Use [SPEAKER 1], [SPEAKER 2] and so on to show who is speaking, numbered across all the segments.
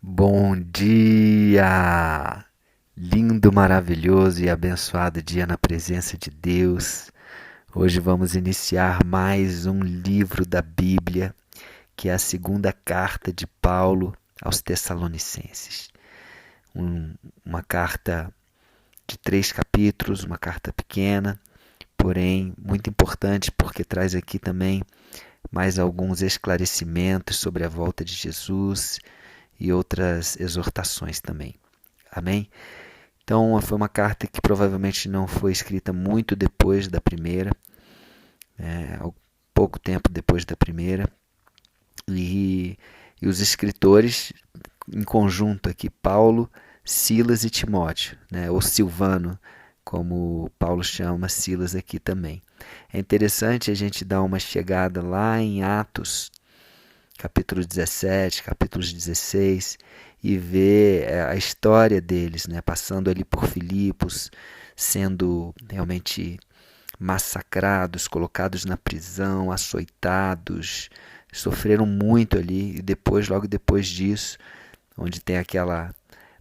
[SPEAKER 1] Bom dia! Lindo, maravilhoso e abençoado dia na presença de Deus. Hoje vamos iniciar mais um livro da Bíblia, que é a segunda carta de Paulo aos Tessalonicenses. Uma carta de 3 capítulos, uma carta pequena, porém muito importante porque traz aqui também mais alguns esclarecimentos sobre a volta de Jesus e outras exortações também. Amém? Então, foi uma carta que provavelmente não foi escrita muito depois da primeira, pouco tempo depois da primeira, e, e os escritores, em conjunto aqui, Paulo, Silas e Timóteo, né, ou Silvano, como Paulo chama Silas aqui também. É interessante a gente dar uma chegada lá em Atos, capítulo 17, capítulos 16, e ver a história deles, né, passando ali por Filipos, sendo realmente massacrados, colocados na prisão, açoitados, sofreram muito ali, e depois, logo depois disso, onde tem aquela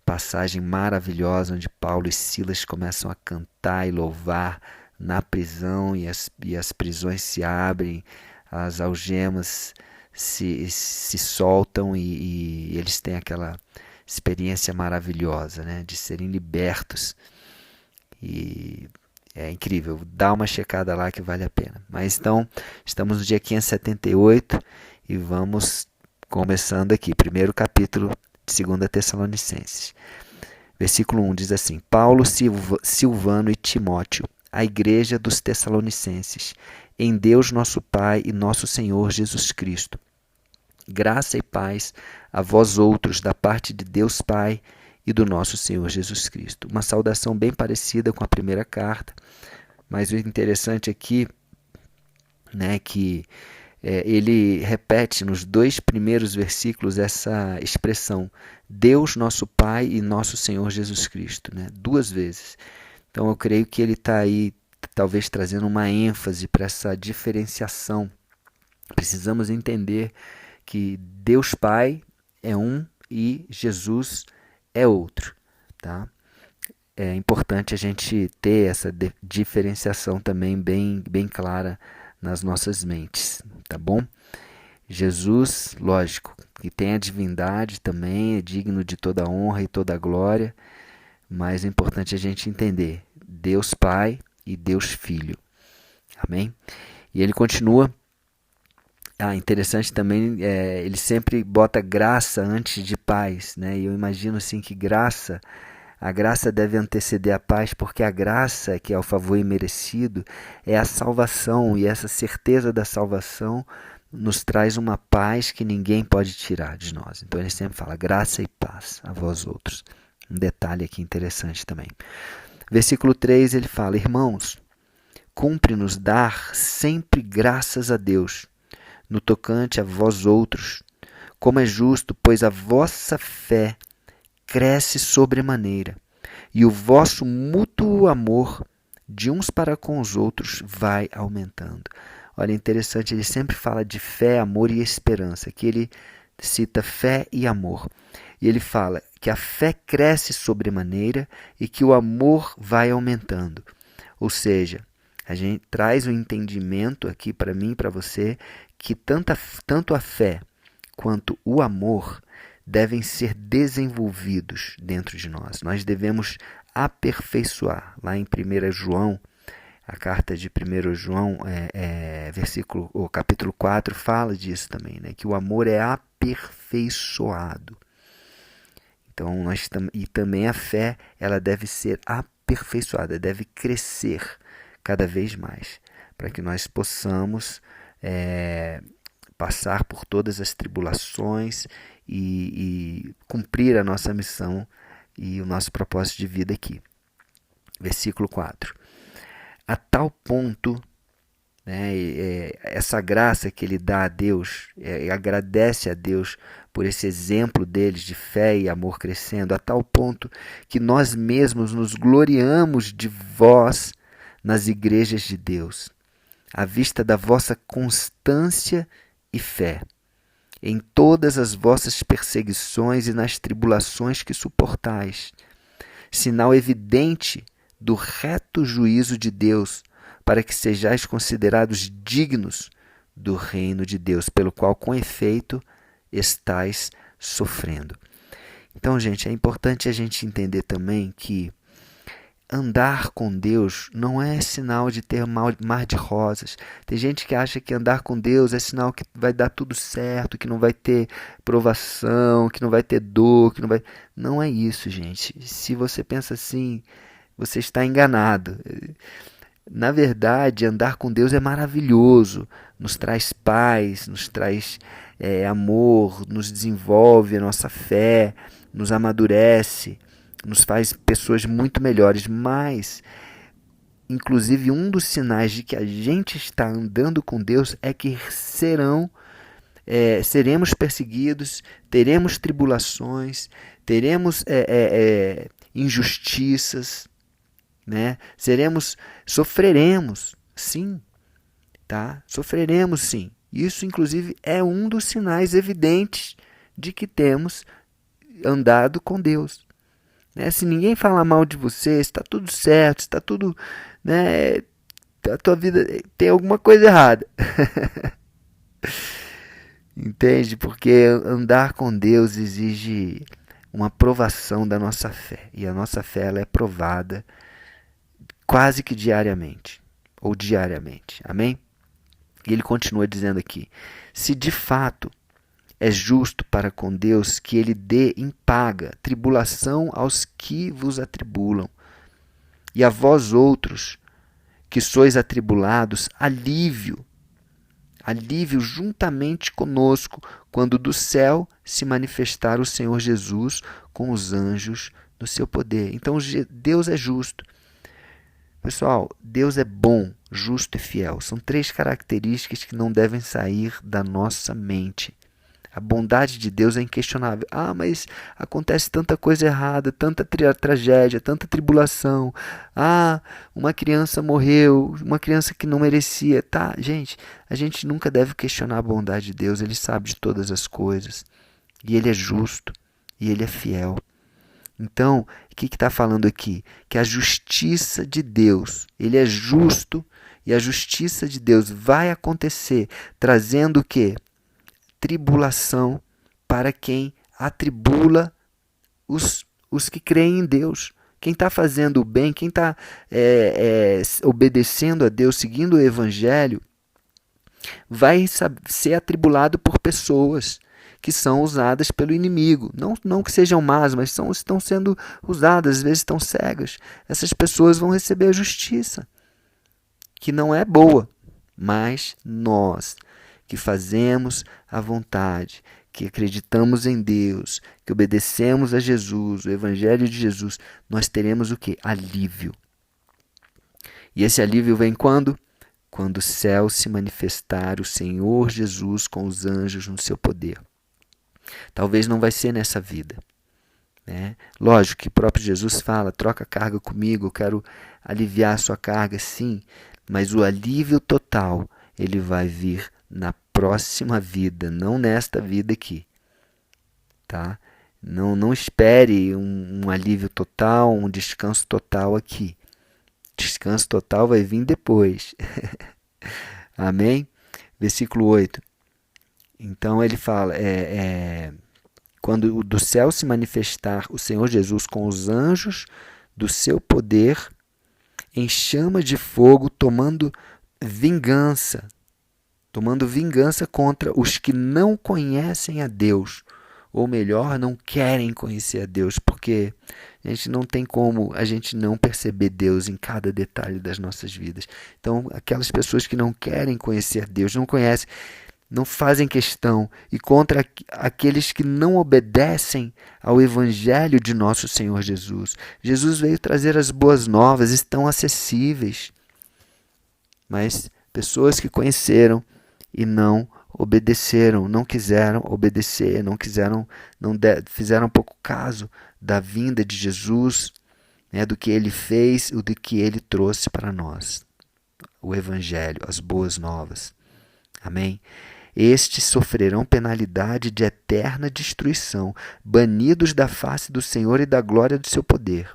[SPEAKER 1] passagem maravilhosa onde Paulo e Silas começam a cantar e louvar na prisão e as prisões se abrem, as algemas se soltam e eles têm aquela experiência maravilhosa, né, de serem libertos. E é incrível, dá uma checada lá que vale a pena. Mas então, estamos no dia 578 e vamos começando aqui, primeiro capítulo de 2 Tessalonicenses. Versículo 1 diz assim: Paulo, Silvano e Timóteo, a igreja dos Tessalonicenses, em Deus nosso Pai e nosso Senhor Jesus Cristo. Graça e paz a vós outros da parte de Deus Pai e do nosso Senhor Jesus Cristo. Uma saudação bem parecida com a primeira carta, mas o interessante aqui, né, que ele repete nos 2 primeiros versículos essa expressão, Deus nosso Pai e nosso Senhor Jesus Cristo, né, 2 vezes. Então eu creio que ele está aí talvez trazendo uma ênfase para essa diferenciação. Precisamos entender que Deus Pai é um e Jesus é outro, tá? É importante a gente ter essa diferenciação também bem clara nas nossas mentes, tá bom? Jesus, lógico, que tem a divindade também, é digno de toda honra e toda glória, mas é importante a gente entender Deus Pai e Deus Filho, amém? E ele continua. Interessante também, ele sempre bota graça antes de paz, né? E eu imagino assim que a graça deve anteceder a paz, porque a graça, que é o favor imerecido, é a salvação, e essa certeza da salvação nos traz uma paz que ninguém pode tirar de nós. Então ele sempre fala graça e paz a vós outros. Um detalhe aqui interessante também. Versículo 3 ele fala: Irmãos, cumpre-nos dar sempre graças a Deus no tocante a vós outros, como é justo, pois a vossa fé cresce sobremaneira, e o vosso mútuo amor de uns para com os outros vai aumentando. Olha, interessante, ele sempre fala de fé, amor e esperança, que ele cita fé e amor. E ele fala que a fé cresce sobremaneira e que o amor vai aumentando. Ou seja, a gente traz o entendimento aqui para mim e para você que tanto a fé quanto o amor devem ser desenvolvidos dentro de nós. Nós devemos aperfeiçoar. Lá em 1 João, a carta de 1 João, o capítulo 4, fala disso também, né? Que o amor é aperfeiçoado. Então, e também a fé, ela deve ser aperfeiçoada, deve crescer cada vez mais, para que nós possamos passar por todas as tribulações e cumprir a nossa missão e o nosso propósito de vida aqui. Versículo 4. A tal ponto, né, essa graça que ele dá a Deus, agradece a Deus por esse exemplo deles de fé e amor crescendo, a tal ponto que nós mesmos nos gloriamos de vós nas igrejas de Deus, à vista da vossa constância e fé, em todas as vossas perseguições e nas tribulações que suportais, sinal evidente do reto juízo de Deus, para que sejais considerados dignos do reino de Deus, pelo qual, com efeito, estais sofrendo. Então, gente, é importante a gente entender também que andar com Deus não é sinal de ter mar de rosas. Tem gente que acha que andar com Deus é sinal que vai dar tudo certo, que não vai ter provação, que não vai ter dor, que não vai... Não é isso, gente. Se você pensa assim, você está enganado. Na verdade, andar com Deus é maravilhoso. Nos traz paz, nos traz amor, nos desenvolve a nossa fé, nos amadurece, nos faz pessoas muito melhores, mas, inclusive, um dos sinais de que a gente está andando com Deus é que seremos perseguidos, teremos tribulações, teremos injustiças, né? Sofreremos, sim, tá? Sofreremos, sim. Isso, inclusive, é um dos sinais evidentes de que temos andado com Deus. Se ninguém falar mal de você, está tudo certo, está tudo, né, a tua vida tem alguma coisa errada. Entende? Porque andar com Deus exige uma provação da nossa fé. E a nossa fé ela é provada quase que diariamente. Ou diariamente. Amém? E ele continua dizendo aqui: se de fato é justo para com Deus que ele dê em paga tribulação aos que vos atribulam, e a vós outros, que sois atribulados, alívio juntamente conosco, quando do céu se manifestar o Senhor Jesus com os anjos no seu poder. Então Deus é justo. Pessoal, Deus é bom, justo e fiel. São 3 características que não devem sair da nossa mente. A bondade de Deus é inquestionável. Mas acontece tanta coisa errada, tanta tragédia, tanta tribulação. Uma criança morreu, uma criança que não merecia. Tá, gente, a gente nunca deve questionar a bondade de Deus. Ele sabe de todas as coisas. E Ele é justo. E Ele é fiel. Então, o que está falando aqui? Que a justiça de Deus, Ele é justo e a justiça de Deus vai acontecer, trazendo o quê? Tribulação para quem atribula os que creem em Deus. Quem está fazendo o bem, quem está obedecendo a Deus, seguindo o Evangelho, vai ser atribulado por pessoas que são usadas pelo inimigo. Não que sejam más, mas estão sendo usadas, às vezes estão cegas. Essas pessoas vão receber a justiça, que não é boa, mas nós que fazemos a vontade, que acreditamos em Deus, que obedecemos a Jesus, o Evangelho de Jesus, nós teremos o quê? Alívio. E esse alívio vem quando? Quando o céu se manifestar o Senhor Jesus com os anjos no seu poder. Talvez não vai ser nessa vida. Né? Lógico que o próprio Jesus fala, troca a carga comigo, eu quero aliviar a sua carga, sim, mas o alívio total, ele vai vir na próxima vida, não nesta vida aqui. Tá? Não espere um alívio total, um descanso total aqui. Descanso total vai vir depois. Amém? Versículo 8. Então ele fala, quando do céu se manifestar o Senhor Jesus com os anjos do seu poder, em chama de fogo, tomando vingança contra os que não conhecem a Deus, ou melhor, não querem conhecer a Deus, porque a gente não tem como a gente não perceber Deus em cada detalhe das nossas vidas. Então, aquelas pessoas que não querem conhecer Deus, não conhecem, não fazem questão, e contra aqueles que não obedecem ao Evangelho de nosso Senhor Jesus. Jesus veio trazer as boas novas, estão acessíveis, mas pessoas que conheceram e não obedeceram, não quiseram obedecer, fizeram pouco caso da vinda de Jesus, né, do que Ele fez, do que Ele trouxe para nós, o Evangelho, as boas novas. Amém? estes sofrerão penalidade de eterna destruição, banidos da face do Senhor e da glória do seu poder.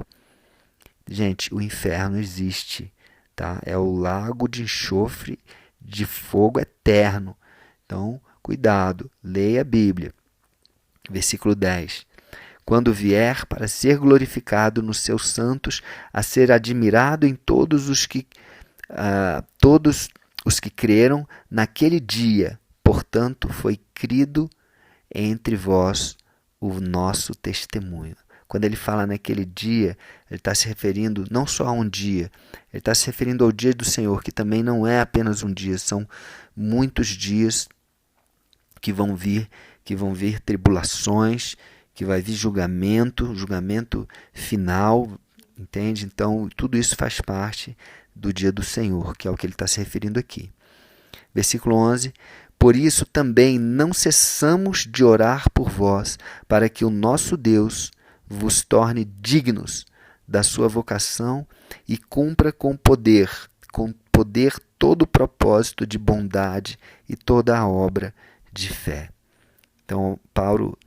[SPEAKER 1] Gente, o inferno existe, tá? É o lago de enxofre, de fogo eterno. Então, cuidado, leia a Bíblia. Versículo 10. Quando vier para ser glorificado nos seus santos, a ser admirado em todos os que creram naquele dia. Portanto, foi crido entre vós o nosso testemunho. Quando ele fala naquele dia, ele está se referindo não só a um dia, ele está se referindo ao dia do Senhor, que também não é apenas um dia, são muitos dias que vão vir tribulações, que vai vir julgamento final, entende? Então, tudo isso faz parte do dia do Senhor, que é o que ele está se referindo aqui. Versículo 11. Por isso também não cessamos de orar por vós, para que o nosso Deus vos torne dignos da sua vocação e cumpra com poder todo o propósito de bondade e toda a obra de fé. Então, Paulo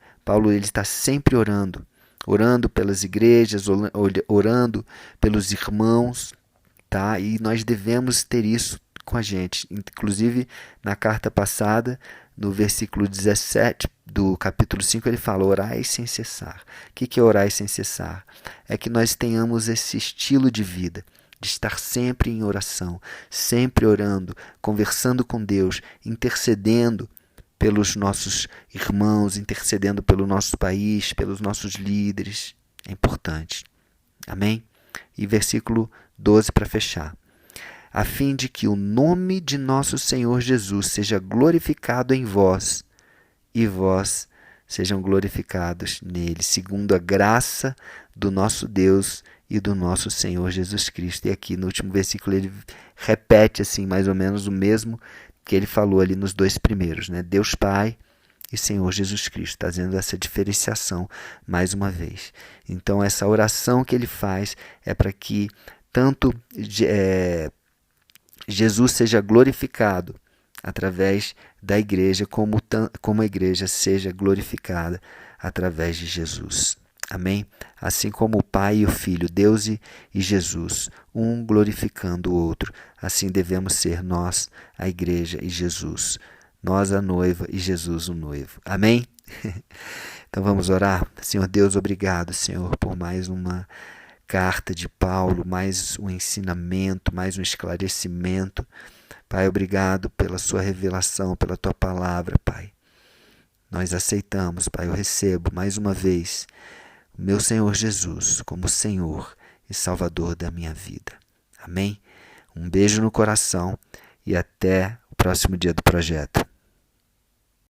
[SPEAKER 1] ele está sempre orando pelas igrejas, orando pelos irmãos, tá? E nós devemos ter isso com a gente. Inclusive, na carta passada, no versículo 17 do capítulo 5, ele fala: orai sem cessar. O que é orai sem cessar? É que nós tenhamos esse estilo de vida, de estar sempre em oração, sempre orando, conversando com Deus, intercedendo pelos nossos irmãos, intercedendo pelo nosso país, pelos nossos líderes. É importante. Amém? E versículo 12 para fechar. A fim de que o nome de nosso Senhor Jesus seja glorificado em vós, e vós sejam glorificados nele, segundo a graça do nosso Deus e do nosso Senhor Jesus Cristo. E aqui no último versículo ele repete assim, mais ou menos o mesmo que ele falou ali nos dois primeiros, né? Deus Pai e Senhor Jesus Cristo, está fazendo essa diferenciação mais uma vez. Então, essa oração que ele faz é para que tanto Jesus seja glorificado através da igreja, como a igreja seja glorificada através de Jesus. Amém? Assim como o Pai e o Filho, Deus e Jesus, um glorificando o outro, assim devemos ser nós, a igreja e Jesus. Nós, a noiva, e Jesus, o noivo. Amém? Então vamos orar. Senhor Deus, obrigado, Senhor, por mais uma carta de Paulo, mais um ensinamento, mais um esclarecimento. Pai, obrigado pela sua revelação, pela tua palavra, Pai. Nós aceitamos, Pai, eu recebo mais uma vez o meu Senhor Jesus como Senhor e Salvador da minha vida. Amém? Um beijo no coração e até o próximo dia do projeto.